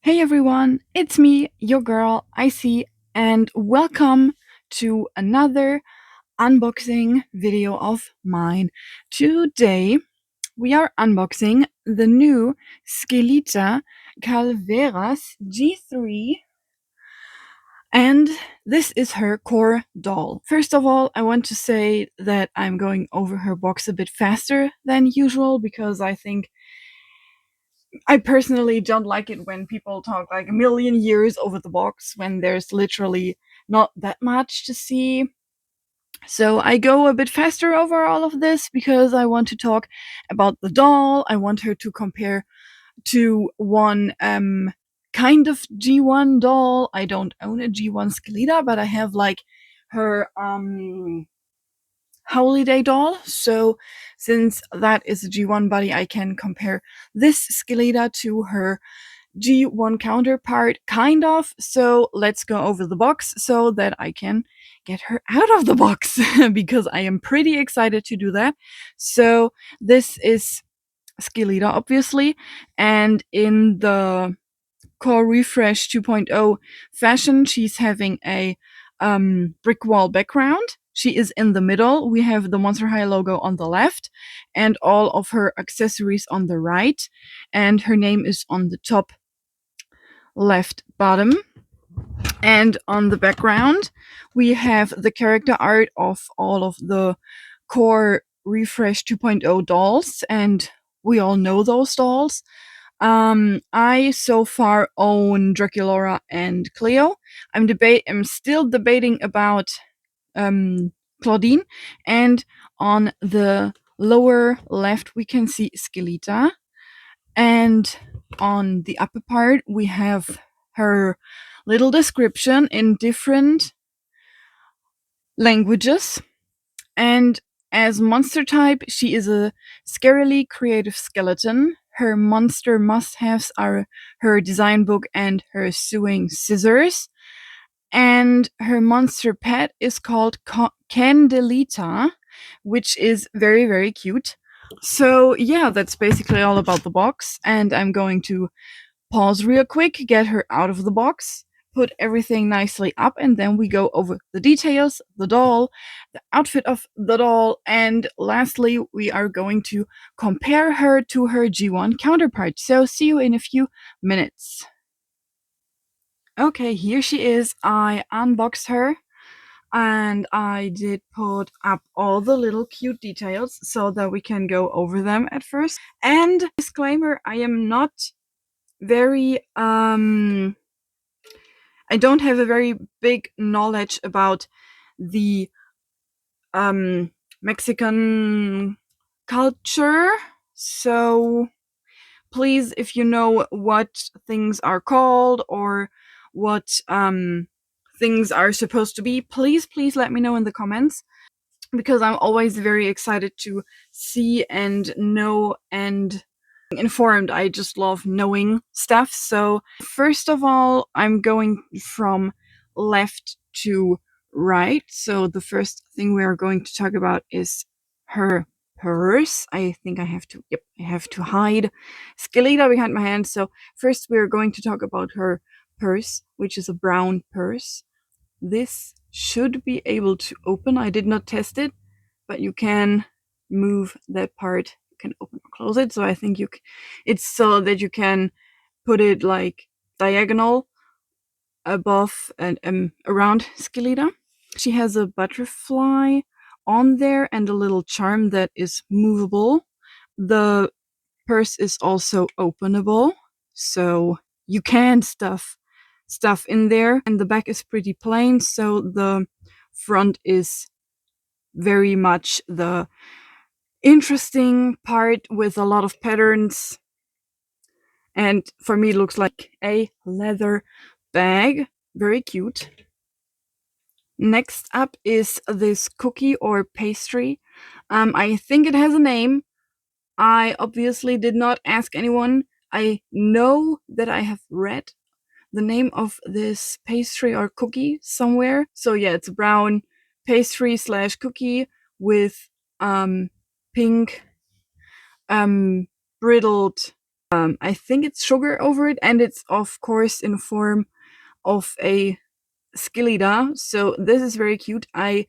Hey everyone, it's me, your girl, Icy, and welcome to another unboxing video of mine. Today we are unboxing the new Skelita Calaveras G3, and this is her core doll. First of all, I want to say that I'm going over her box a bit faster than usual because I personally don't like it when people talk like a million years over the box when there's literally not that much to see. So I go a bit faster over all of this because I want to talk about the doll. I want her to compare to one kind of G1 doll. I don't own a G1 Skelita, but I have like her holiday doll. So since that is a G1 body, I can compare this Skelita to her G1 counterpart, kind of. So let's go over the box so that I can get her out of the box because I am pretty excited to do that. So this is Skelita, obviously, and in the Core Refresh 2.0 fashion, she's having a brick wall background. She is in the middle. We have the Monster High logo on the left and all of her accessories on the right. And her name is on the top left bottom. And on the background, we have the character art of all of the Core Refresh 2.0 dolls. And we all know those dolls. I so far own Draculaura and Cleo. I'm still debating about Claudine, and on the lower left we can see Skelita, and on the upper part we have her little description in different languages. And as monster type, she is a scarily creative skeleton. Her monster must-haves are her design book and her sewing scissors. And her monster pet is called Candelita, which is very, very cute. So yeah, that's basically all about the box. And I'm going to pause real quick, get her out of the box, put everything nicely up, and then we go over the details, the doll, the outfit of the doll, and lastly, we are going to compare her to her G1 counterpart. So see you in a few minutes. Okay, here she is. I unboxed her and I did put up all the little cute details so that we can go over them at first. And disclaimer, I am not very I don't have a very big knowledge about the Mexican culture. So please, if you know what things are called or what things are supposed to be, please let me know in the comments, because I'm always very excited to see and know and informed. I just love knowing stuff. So first of all, I'm going from left to right. So the first thing we are going to talk about is her purse. I think I have to hide Skelita behind my hand. So first we are going to talk about her purse, which is a brown purse. This should be able to open. I did not test it, but you can move that part. You can open or close it. So I think it's so that you can put it like diagonal above and around Skelita. She has a butterfly on there and a little charm that is movable. The purse is also openable, so you can stuff stuff in there, and the back is pretty plain, so the front is very much the interesting part with a lot of patterns, and for me it looks like a leather bag. Very cute. Next up is this cookie or pastry. I think it has a name. I obviously did not ask anyone. I know that I have read the name of this pastry or cookie somewhere. So yeah, it's a brown pastry slash cookie with pink brittled I think it's sugar over it, and it's of course in form of a Skelita. So this is very cute. I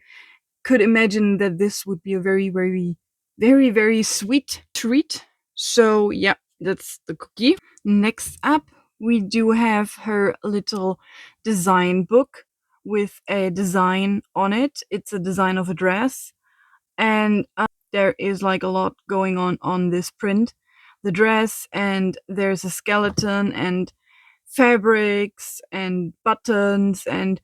could imagine that this would be a very, very, very, very sweet treat. So yeah, that's the cookie. Next up, we do have her little design book with a design on it. It's a design of a dress, and there is like a lot going on this print. The dress, and there's a skeleton and fabrics and buttons, and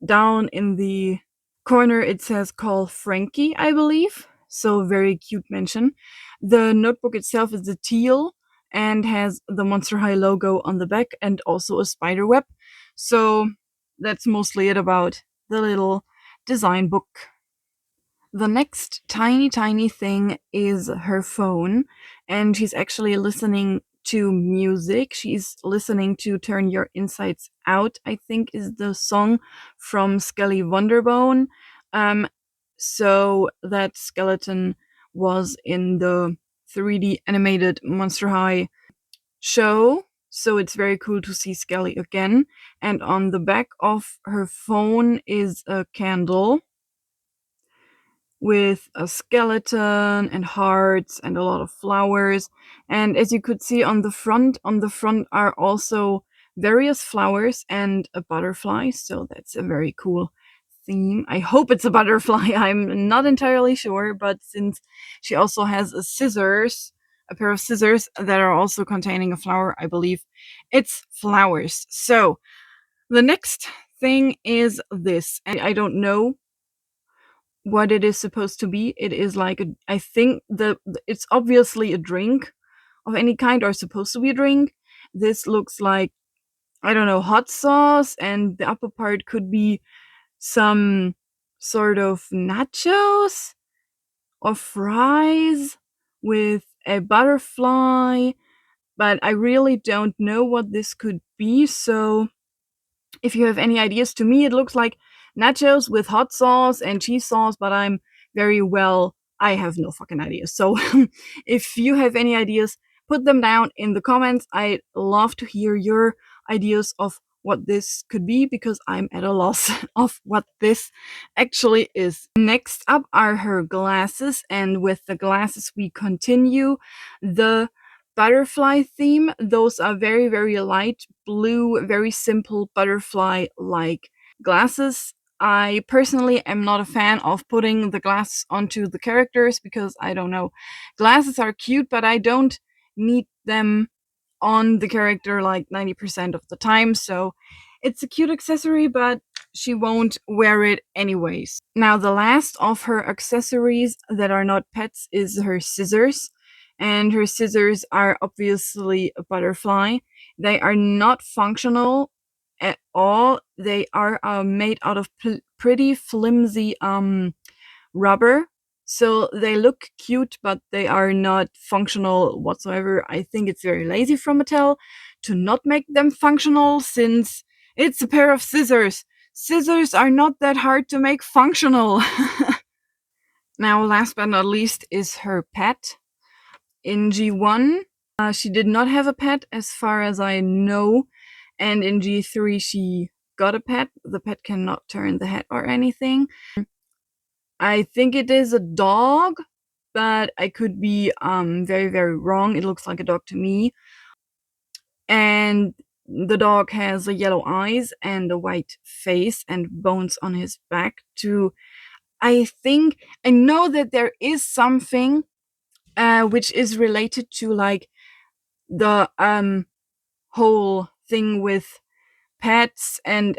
down in the corner it says call Frankie, I believe. So very cute mention. The notebook itself is a teal and has the Monster High logo on the back and also a spider web. So that's mostly it about the little design book. The next tiny thing is her phone, and she's actually listening to music. She's listening to Turn Your Insides Out, I think is the song from Skelly Wonderbone. Um, so that skeleton was in the 3D animated Monster High show. So it's very cool to see Skelly again. And on the back of her phone is a candle with a skeleton and hearts and a lot of flowers. And as you could see on the front are also various flowers and a butterfly. So that's a very cool theme. I hope it's a butterfly. I'm not entirely sure, but since she also has a pair of scissors that are also containing a flower, I believe it's flowers. So the next thing is this, and I don't know what it is supposed to be. It is like I think it's obviously a drink of any kind, or supposed to be a drink. This looks like, I don't know, hot sauce, and the upper part could be some sort of nachos or fries with a butterfly, but I really don't know what this could be. So if you have any ideas, to me it looks like nachos with hot sauce and cheese sauce, but I have no fucking ideas. So if you have any ideas, put them down in the comments. I'd love to hear your ideas of what this could be, because I'm at a loss of what this actually is. Next up are her glasses, and with the glasses we continue the butterfly theme. Those are very, very light blue, very simple butterfly like glasses. I personally am not a fan of putting the glasses onto the characters because I don't know. Glasses are cute, but I don't need them on the character like 90% of the time. So it's a cute accessory, but she won't wear it anyways. Now, the last of her accessories that are not pets is her scissors. And her scissors are obviously a butterfly. They are not functional at all. They are made out of pretty flimsy rubber. So they look cute, but they are not functional whatsoever. I think it's very lazy from Mattel to not make them functional, since it's a pair of scissors. Scissors are not that hard to make functional. Now, last but not least is her pet. In G1, she did not have a pet as far as I know, and in G3 she got a pet. The pet cannot turn the head or anything. I think it is a dog, but I could be very, very wrong. It looks like a dog to me. And the dog has a yellow eyes and a white face and bones on his back to, I know that there is something which is related to like the whole thing with pets and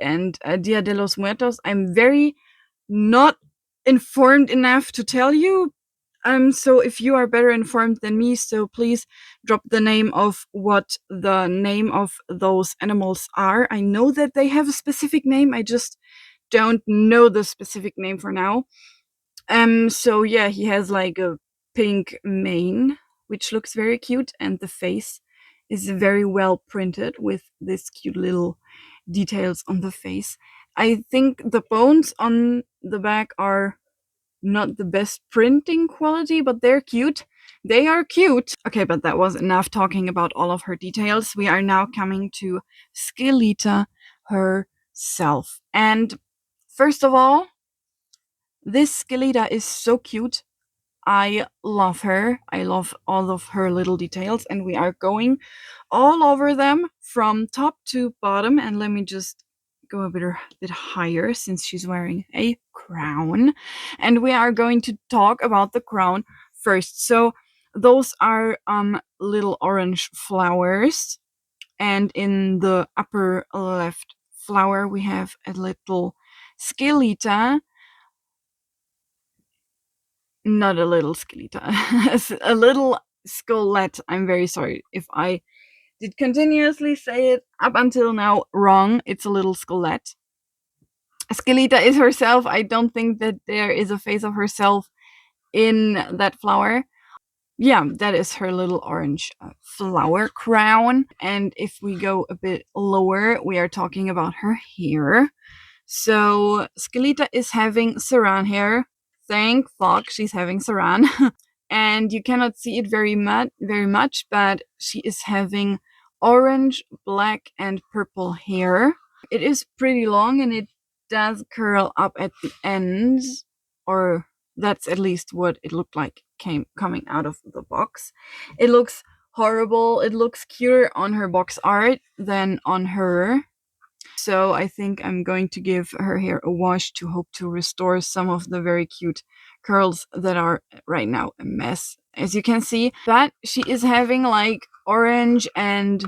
Dia de los Muertos. I'm very not informed enough to tell you. So if you are better informed than me, so please drop the name of what the name of those animals are. I know that they have a specific name. I just don't know the specific name for now. So yeah, he has like a pink mane, which looks very cute, and the face is very well printed with this cute little details on the face. I think the bones on the back are not the best printing quality, but they're cute. They are cute. Okay, but that was enough talking about all of her details. We are now coming to Skelita herself. And first of all, this Skelita is so cute. I love her. I love all of her little details, and we are going all over them from top to bottom. And let me just go a bit higher since she's wearing a crown. And we are going to talk about the crown first. So those are little orange flowers, and in the upper left flower we have a little Skelita. Not a little Skelita, a little Skelette. I'm very sorry if I did continuously say it up until now wrong. It's a little Skelette. Skelita is herself. I don't think that there is a face of herself in that flower. Yeah, that is her little orange flower crown. And if we go a bit lower, we are talking about her hair. So Skelita is having saran hair. Thank fuck she's having saran. And you cannot see it very much, but she is having orange, black, and purple hair. It is pretty long and it does curl up at the ends, or that's at least what it looked like coming out of the box. It looks horrible. It looks cuter on her box art than on her. So I think I'm going to give her hair a wash to hope to restore some of the very cute curls that are right now a mess, as you can see. But she is having like orange and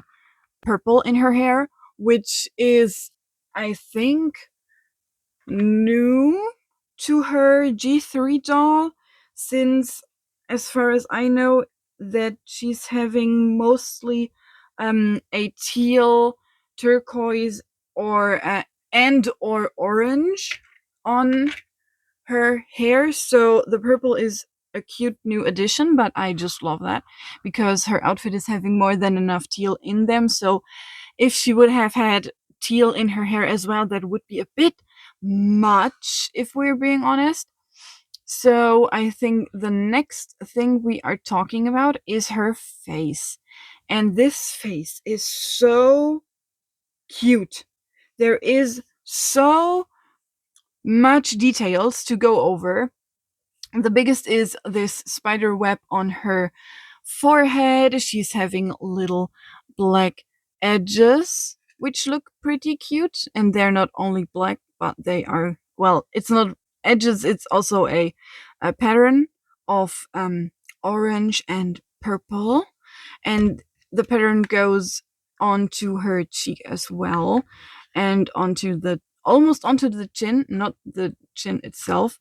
purple in her hair, which is, I think, new to her G3 doll, since, as far as I know, that she's having mostly a teal, turquoise, or and/or orange on her hair. So the purple is a cute new addition, but I just love that because her outfit is having more than enough teal in them. So if she would have had teal in her hair as well, that would be a bit much, if we're being honest. So I think the next thing we are talking about is her face. And this face is so cute. There is so much details to go over. The biggest is this spider web on her forehead. She's having little black edges, which look pretty cute. And they're not only black, but they are, well, it's not edges, it's also a pattern of orange and purple. And the pattern goes onto her cheek as well, and onto the almost onto the chin, not the chin itself.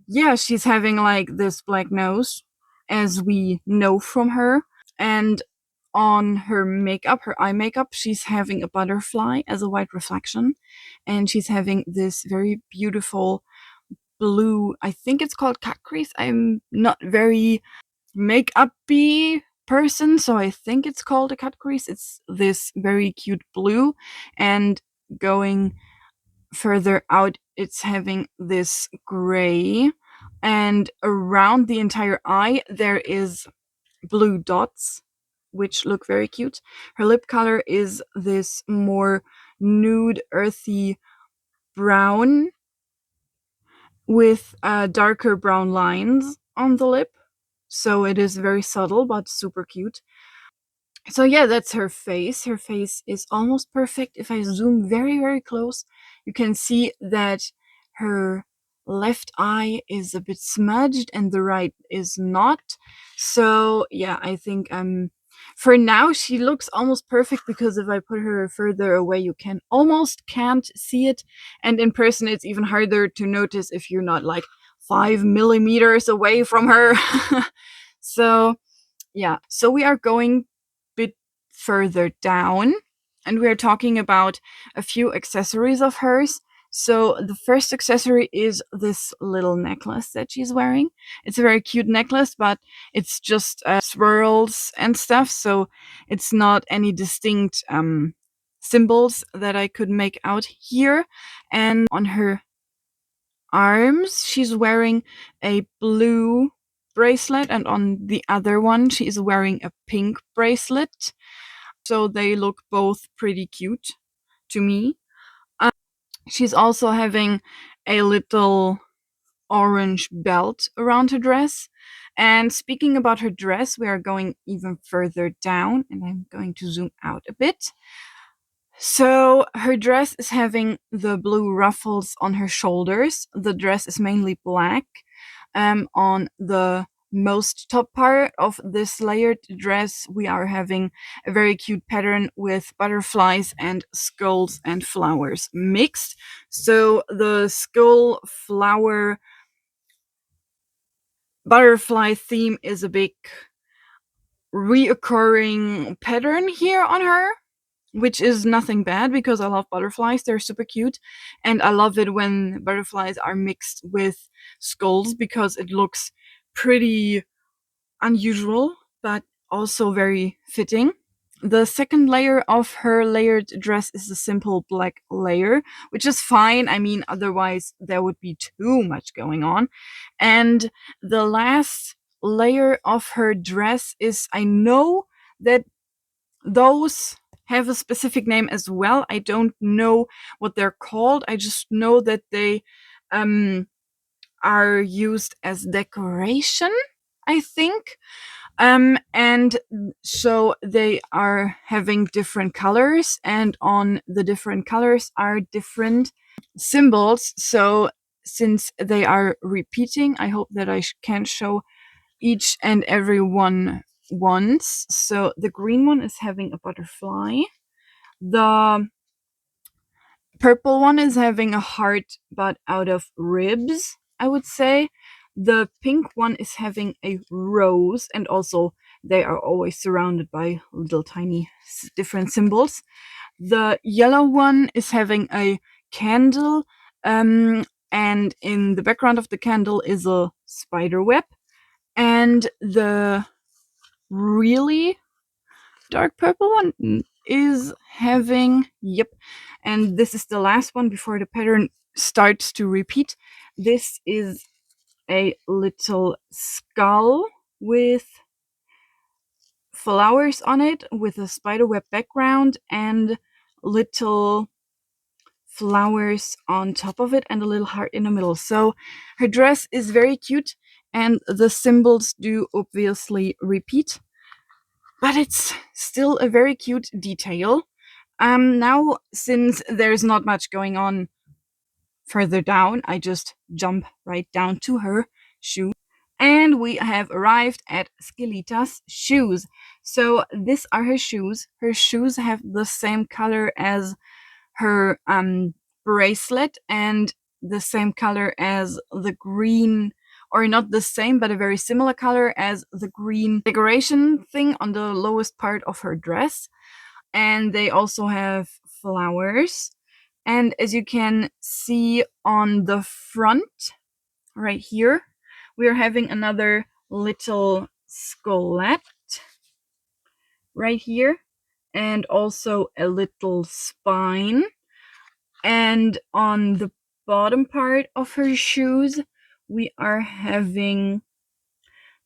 Yeah, she's having like this black nose, as we know from her. And on her makeup, her eye makeup, she's having a butterfly as a white reflection. And she's having this very beautiful blue, I think it's called cut crease. I'm not very makeup-y person, so I think it's called a cut crease. It's this very cute blue. And going further out, it's having this gray, and around the entire eye there is blue dots, which look very cute. Her lip color is this more nude, earthy brown with darker brown lines on the lip. So it is very subtle but super cute. So yeah, that's her face. Her face is almost perfect. If I zoom very, very close, you can see that her left eye is a bit smudged and the right is not. So yeah, I think for now she looks almost perfect, because if I put her further away, you can almost can't see it. And in person, it's even harder to notice if you're not like 5 millimeters away from her. So yeah, so we are going bit further down, and we are talking about a few accessories of hers. So the first accessory is this little necklace that she's wearing. It's a very cute necklace, but it's just swirls and stuff, so it's not any distinct symbols that I could make out here. And on her arms, she's wearing a blue bracelet, and on the other one she is wearing a pink bracelet. So they look both pretty cute to me. She's also having a little orange belt around her dress. And speaking about her dress, we are going even further down, and I'm going to zoom out a bit. So her dress is having the blue ruffles on her shoulders. The dress is mainly black. On the most top part of this layered dress, we are having a very cute pattern with butterflies and skulls and flowers mixed. So the skull flower butterfly theme is a big reoccurring pattern here on her, which is nothing bad because I love butterflies. They're super cute. And I love it when butterflies are mixed with skulls because it looks pretty unusual, but also very fitting. The second layer of her layered dress is a simple black layer, which is fine. I mean, otherwise there would be too much going on. And the last layer of her dress is, I know that those have a specific name as well. I don't know what they're called. I just know that they are used as decoration, I think. And so they are having different colors, and on the different colors are different symbols. So since they are repeating, I hope that I can show each and every one once. So the green one is having a butterfly. The purple one is having a heart, but out of ribs, I would say. The pink one is having a rose, and also they are always surrounded by little tiny different symbols. The yellow one is having a candle, and in the background of the candle is a spider web. And the really dark purple one is having, yep, and this is the last one before the pattern starts to repeat. This is a little skull with flowers on it with a spiderweb background and little flowers on top of it and a little heart in the middle. So her dress is very cute, and the symbols do obviously repeat, but it's still a very cute detail. Now, since there's not much going on further down, I just jump right down to her shoe. And we have arrived at Skelita's shoes. So these are her shoes. Her shoes have the same color as her bracelet and the same color as the green, or not the same, but a very similar color as the green decoration thing on the lowest part of her dress. And they also have flowers. And as you can see on the front, right here, we are having another little skullet right here, and also a little spine. And on the bottom part of her shoes, we are having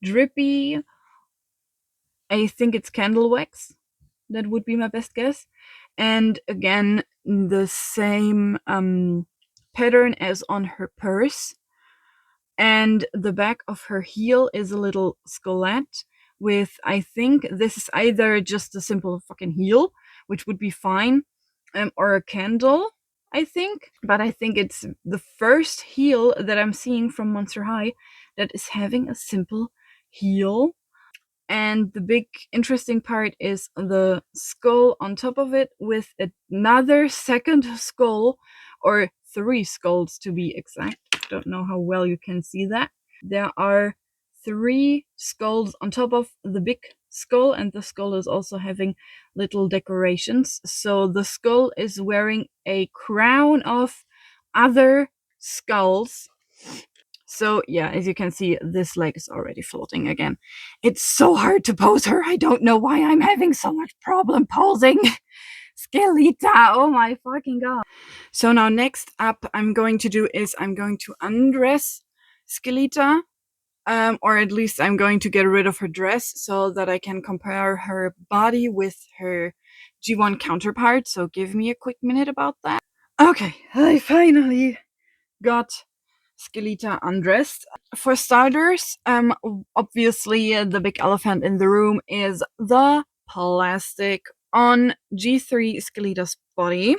drippy, I think it's candle wax. That would be my best guess. And again, the same pattern as on her purse. And the back of her heel is a little skullet with, I think this is either just a simple fucking heel, which would be fine, or a candle, I think. But I think it's the first heel that I'm seeing from Monster High that is having a simple heel. And the big interesting part is the skull on top of it with another second skull, or 3 skulls to be exact. Don't know how well you can see that. There are 3 skulls on top of the big skull, and the skull is also having little decorations. So the skull is wearing a crown of other skulls. So yeah, as you can see, this leg is already floating again. It's so hard to pose her. I don't know why I'm having so much problem posing Skelita. Oh my fucking god. So now next up I'm going to do is I'm going to undress Skelita. or at least I'm going to get rid of her dress so that I can compare her body with her G1 counterpart. So give me a quick minute about that. Okay, I finally got Skelita undressed. For starters, obviously the big elephant in the room is the plastic on G3 Skelita's body.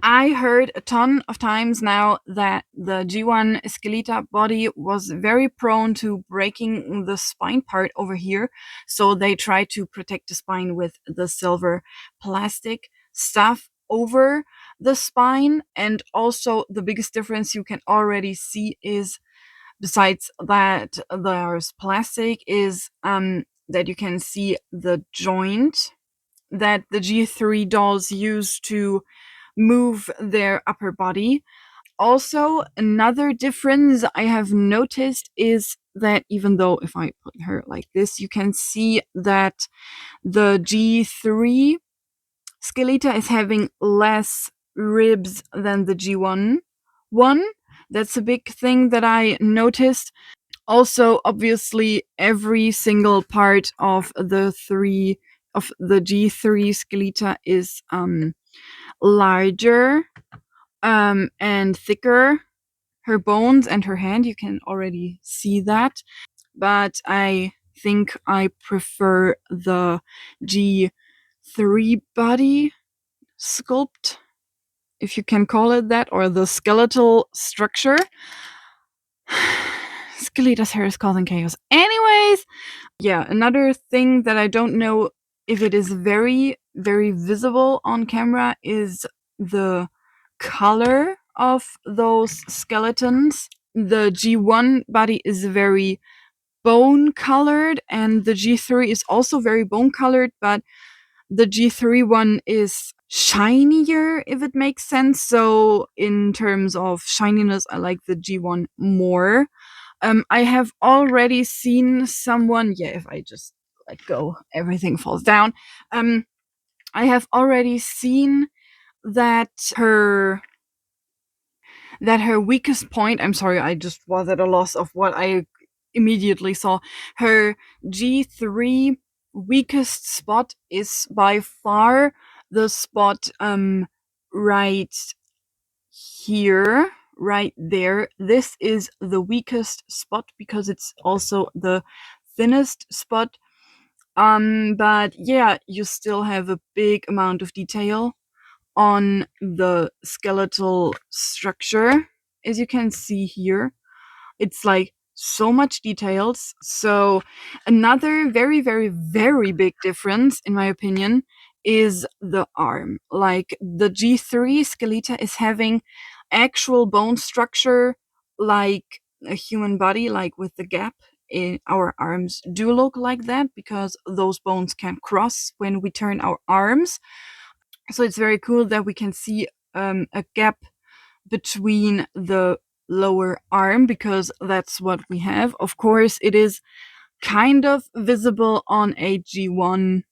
I heard a ton of times now that the G1 Skelita body was very prone to breaking the spine part over here, so they try to protect the spine with the silver plastic stuff over the spine. And also the biggest difference you can already see is, besides that there's plastic, is that you can see the joint that the G3 dolls use to move their upper body. Also, another difference I have noticed is that even though if I put her like this, you can see that the G3 Skelita is having less ribs than the G1 one. That's a big thing that I noticed. Also, obviously, every single part of the G3 Skelita is larger and thicker. Her bones and her hand, you can already see that. But I think I prefer the G3 body sculpt, if you can call it that, or the skeletal structure. Skelita's hair is causing chaos. Anyways, yeah, another thing that I don't know if it is very, very visible on camera is the color of those skeletons. The G1 body is very bone colored, and the G3 is also very bone colored, but the G3 one is shinier, if it makes sense. So, in terms of shininess, I like the G1 more. I have already seen someone. Yeah, if I just let go, everything falls down. I have already seen that her weakest point. I'm sorry, I just was at a loss of what I immediately saw. Her G3 weakest spot is by far the spot right here, right there. This is the weakest spot because it's also the thinnest spot. But yeah, you still have a big amount of detail on the skeletal structure, as you can see here. It's like so much details. So another very, very, very big difference, in my opinion, is the arm. Like the G3 Skelita is having actual bone structure like a human body, like with the gap. Our arms do look like that because those bones can cross when we turn our arms. So it's very cool that we can see a gap between the lower arm because that's what we have. Of course, it is kind of visible on a G1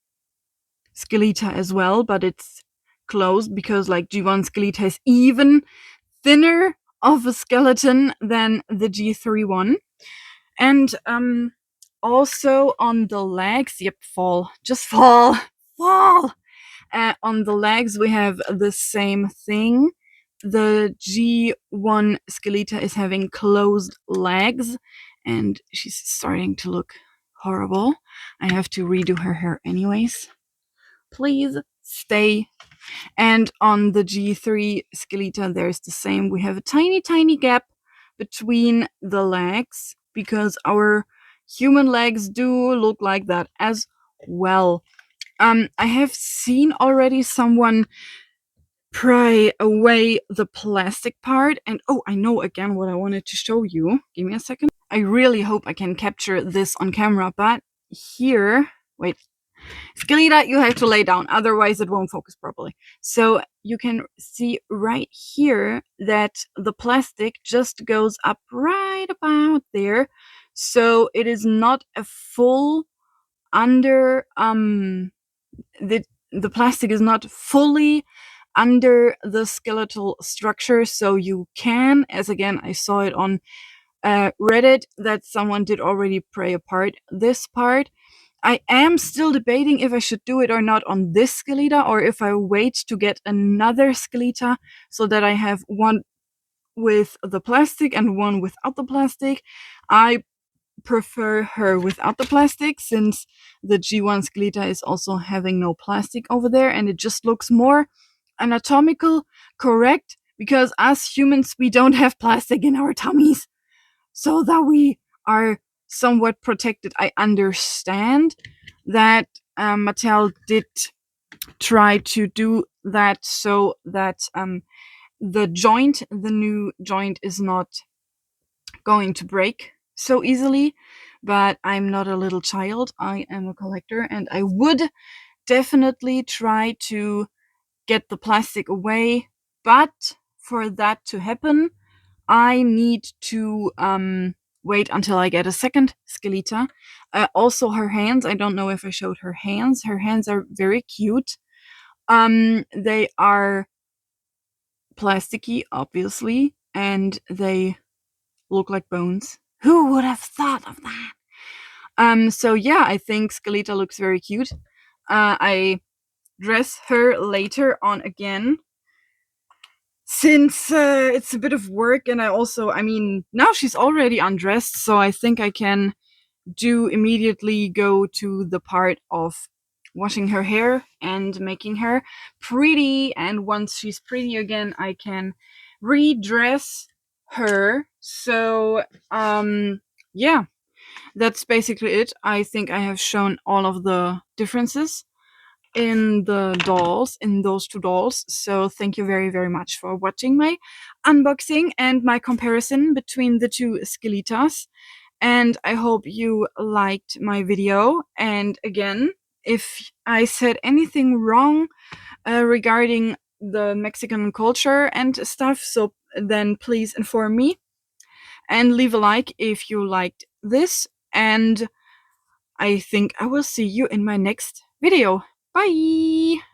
Skelita as well, but it's closed because like G1 Skelita is even thinner of a skeleton than the G3 one. And also on the legs, yep, fall, just fall. On the legs, we have the same thing. The G1 Skelita is having closed legs, and she's starting to look horrible. I have to redo her hair anyways. Please stay. And on the G3 Skelita, there's the same. We have a tiny, tiny gap between the legs because our human legs do look like that as well. I have seen already someone pry away the plastic part, and oh, I know again what I wanted to show you. Give me a second. I really hope I can capture this on camera, but here, wait, Skelita, you have to lay down, otherwise it won't focus properly. So you can see right here that the plastic just goes up right about there. So it is not a full under the plastic is not fully under the skeletal structure, so you can, as again I saw it on read it that someone did already pray apart this part. I am still debating if I should do it or not on this Skelita, or if I wait to get another Skelita so that I have one with the plastic and one without the plastic. I prefer her without the plastic, since the G1 Skelita is also having no plastic over there, and it just looks more anatomical correct, because as humans we don't have plastic in our tummies, so that we are somewhat protected. I understand that Mattel did try to do that so that the new joint is not going to break so easily. But I'm not a little child. I am a collector, and I would definitely try to get the plastic away. But for that to happen, I need to wait until I get a second Skelita. Also, her hands. I don't know if I showed her hands. Her hands are very cute. They are plasticky, obviously, and they look like bones. Who would have thought of that? So yeah, I think Skelita looks very cute. I dress her later on again, since it's a bit of work, and I mean, now she's already undressed, so I think I can do immediately go to the part of washing her hair and making her pretty. And once she's pretty again, I can redress her. So, yeah, that's basically it. I think I have shown all of the differences in the dolls, in those two dolls. So thank you very, very much for watching my unboxing and my comparison between the two Skelitas. And I hope you liked my video. And again, if I said anything wrong regarding the Mexican culture and stuff, so then please inform me and leave a like if you liked this. And I think I will see you in my next video. Bye!